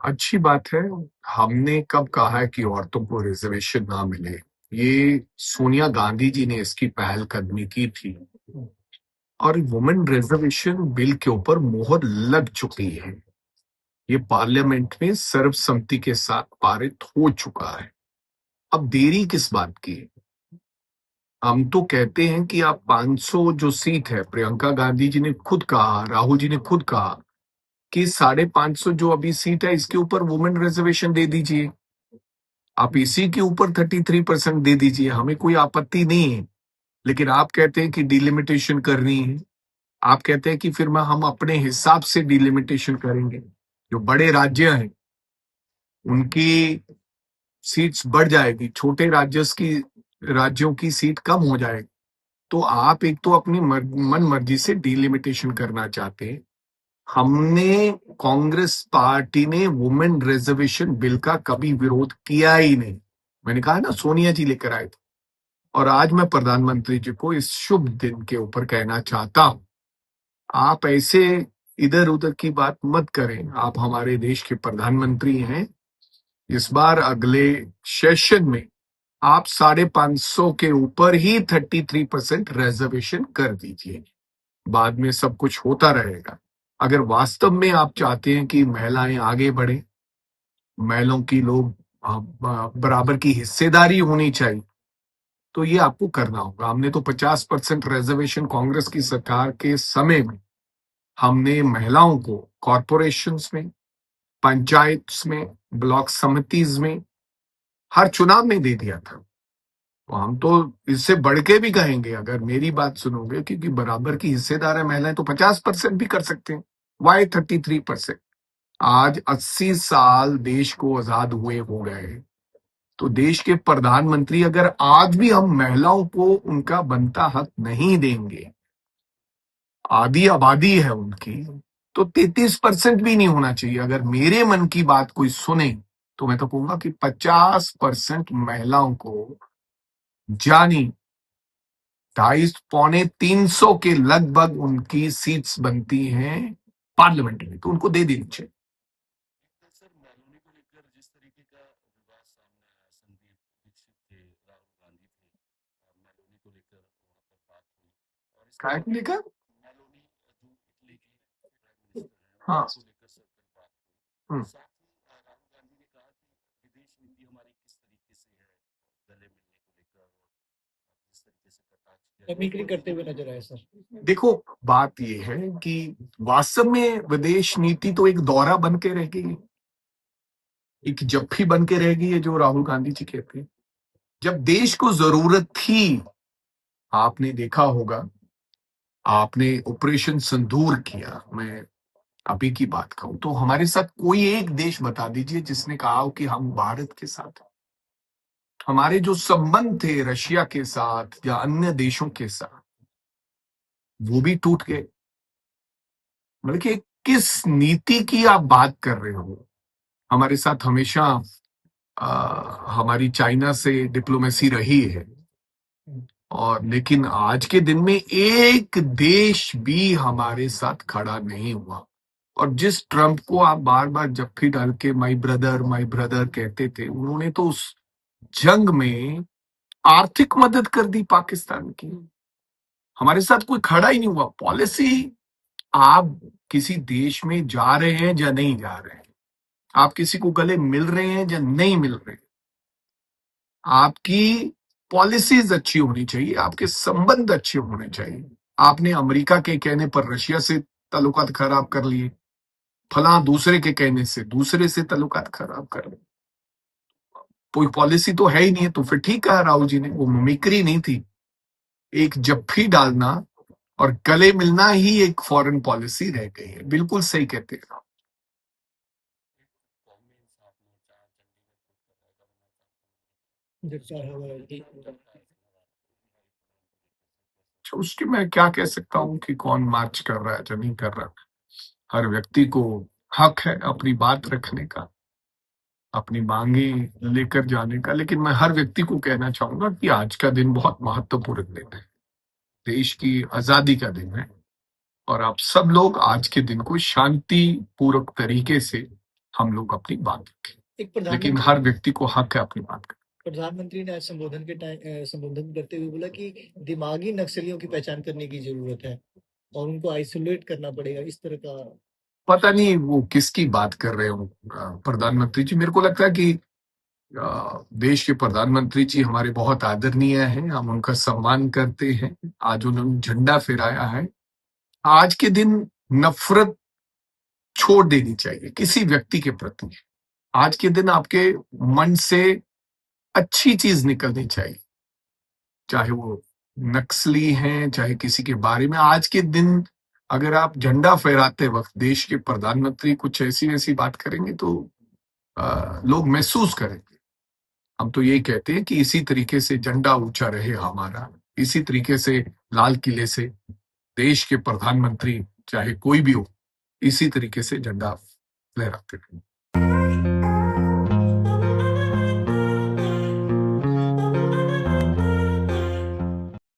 अच्छी बात है। हमने कब कहा है कि औरतों को रिजर्वेशन ना मिले? ये सोनिया गांधी जी ने इसकी पहलकदमी की थी और वुमेन रिजर्वेशन बिल के ऊपर मोहर लग चुकी है। ये पार्लियामेंट में सर्वसम्मति के साथ पारित हो चुका है। अब देरी किस बात की है? हम तो कहते हैं कि आप 500 जो सीट है, प्रियंका गांधी जी ने खुद कहा, राहुल जी ने खुद कहा कि 550 जो अभी सीट है इसके ऊपर वुमेन रिजर्वेशन दे दीजिए। आप इसी के ऊपर 33% दे दीजिए, हमें कोई आपत्ति नहीं है। लेकिन आप कहते हैं कि डिलिमिटेशन करनी है। आप कहते हैं कि फिर मैं हम अपने हिसाब से डिलिमिटेशन करेंगे। जो बड़े राज्य हैं उनकी सीट्स बढ़ जाएगी, छोटे राज्यों की सीट कम हो जाएगी। तो आप एक तो अपनी मन मर्जी से डिलिमिटेशन करना चाहते हैं। हमने, कांग्रेस पार्टी ने वुमेन रिजर्वेशन बिल का कभी विरोध किया ही नहीं। मैंने कहा ना, सोनिया जी लेकर आए थे। और आज मैं प्रधानमंत्री जी को इस शुभ दिन के ऊपर कहना चाहता हूं, आप ऐसे इधर उधर की बात मत करें। आप हमारे देश के प्रधानमंत्री हैं। इस बार अगले सेशन में आप 550 के ऊपर ही 33% रिजर्वेशन कर दीजिए। बाद में सब कुछ होता रहेगा। अगर वास्तव में आप चाहते हैं कि महिलाएं आगे बढ़े, महिलाओं की लोग बराबर की हिस्सेदारी होनी चाहिए, तो ये आपको करना होगा। हमने तो 50% रिजर्वेशन कांग्रेस की सरकार के समय में हमने महिलाओं को कॉरपोरेशंस में, पंचायत में, ब्लॉक समितिज में, हर चुनाव में दे दिया था। तो हम तो इससे बढ़ के भी कहेंगे, अगर मेरी बात सुनोगे, क्योंकि बराबर की हिस्सेदार है महिलाएं, तो 50% भी कर सकते हैं। वाई 33%? आज 80 साल देश को आजाद हुए हो गए, तो देश के प्रधानमंत्री अगर आज भी हम महिलाओं को उनका बनता हक नहीं देंगे, आधी आबादी है उनकी, तो 33% भी नहीं होना चाहिए। अगर मेरे मन की बात कोई सुने तो मैं तो कहूंगा कि 50% महिलाओं को, जानी 250 300 के लगभग उनकी सीट्स बनती हैं पार्लियामेंट में, तो उनको दे देनी चाहिए। सर, मेलोनी को लेकर जिस तरीके का विवाद सामने आया, संदीप दीक्षित थे, राहुल गांधी थे, और मेलोनी को लेकर वहां पर बात हुई, और इसके काय को अलावा लेकर? मेलोनी जो इटली की प्राइम मिनिस्टर हैं हाँ। उनको लेकर सर कल बात हुई। हम्म। साथ ही राहुल गांधी ने कहा कि विदेश नीति हमारी किस तरीके से है गले मिलने को लेकर, और जिस तरीके से कटाक्ष मिमिक्री करते हुए नजर आए सर। देखो, बात यह है कि वास्तव में विदेश नीति तो एक दौरा बन के रह गई, एक जप्फी बन के रह गई है, जो राहुल गांधी जी कहते हैं। जब देश को जरूरत थी, आपने देखा होगा, आपने ऑपरेशन सिंदूर किया। मैं अभी की बात कहूं तो हमारे साथ कोई एक देश बता दीजिए जिसने कहा हो कि हम भारत के साथ हैं। हमारे जो संबंध थे रशिया के साथ या अन्य देशों के साथ, वो भी टूट गए। मतलब कि किस नीति की आप बात कर रहे हो? हमारे साथ हमेशा हमारी चाइना से डिप्लोमेसी रही है, और लेकिन आज के दिन में एक देश भी हमारे साथ खड़ा नहीं हुआ। और जिस ट्रंप को आप बार बार जप्फी डाल के माई ब्रदर कहते थे, उन्होंने तो उस जंग में आर्थिक मदद कर दी पाकिस्तान की। हमारे साथ कोई खड़ा ही नहीं हुआ। पॉलिसी, आप किसी देश में जा रहे हैं या नहीं जा रहे हैं, आप किसी को गले मिल रहे हैं या नहीं मिल रहे हैं, आपकी पॉलिसीज अच्छी होनी चाहिए, आपके संबंध अच्छे होने चाहिए। आपने अमेरिका के कहने पर रशिया से ताल्लुकात खराब कर लिए, फला दूसरे के कहने से दूसरे से ताल्लुकात खराब कर लिए। कोई पॉलिसी तो है ही नहीं है। तो फिर ठीक कहा राहुल जी ने, वो मिमिक्री नहीं थी। एक जप्फी डालना और गले मिलना ही एक फॉरेन पॉलिसी रह गई है। बिल्कुल सही कहते हैं। कौमी इंसाफ मोर्चा चंडीगढ़ को कर रहा है, तो उसकी मैं क्या कह सकता हूँ कि कौन मार्च कर रहा है या नहीं कर रहा। हर व्यक्ति को हक है अपनी बात रखने का, अपनी मांगे लेकर जाने का। लेकिन मैं हर व्यक्ति को कहना चाहूंगा कि आज का दिन बहुत महत्वपूर्ण दिन है, देश की आजादी का दिन है। और आप सब लोग आज के दिन को शांति पूर्वक तरीके से हम लोग अपनी बात रखें, एक लेकिन प्रधानमंत्री हर व्यक्ति को हक है अपनी बात करने। प्रधानमंत्री ने आज संबोधन करते हुए बोला कि दिमागी नक्सलियों की पहचान करने की जरूरत है और उनको आइसोलेट करना पड़ेगा, इस तरह का। पता नहीं वो किसकी बात कर रहे हो प्रधानमंत्री जी। मेरे को लगता है कि देश के प्रधानमंत्री जी हमारे बहुत आदरणीय हैं, हम उनका सम्मान करते हैं। आज उन्होंने झंडा फहराया है। आज के दिन नफरत छोड़ देनी चाहिए किसी व्यक्ति के प्रति। आज के दिन आपके मन से अच्छी चीज निकलनी चाहिए, चाहे वो नक्सली हैं, चाहे किसी के बारे में। आज के दिन अगर आप झंडा फहराते वक्त देश के प्रधानमंत्री कुछ ऐसी वैसी बात करेंगे तो लोग महसूस करेंगे। हम तो यही कहते हैं कि इसी तरीके से झंडा ऊंचा रहे हमारा, इसी तरीके से लाल किले से देश के प्रधानमंत्री चाहे कोई भी हो, इसी तरीके से झंडा लहराते रहे।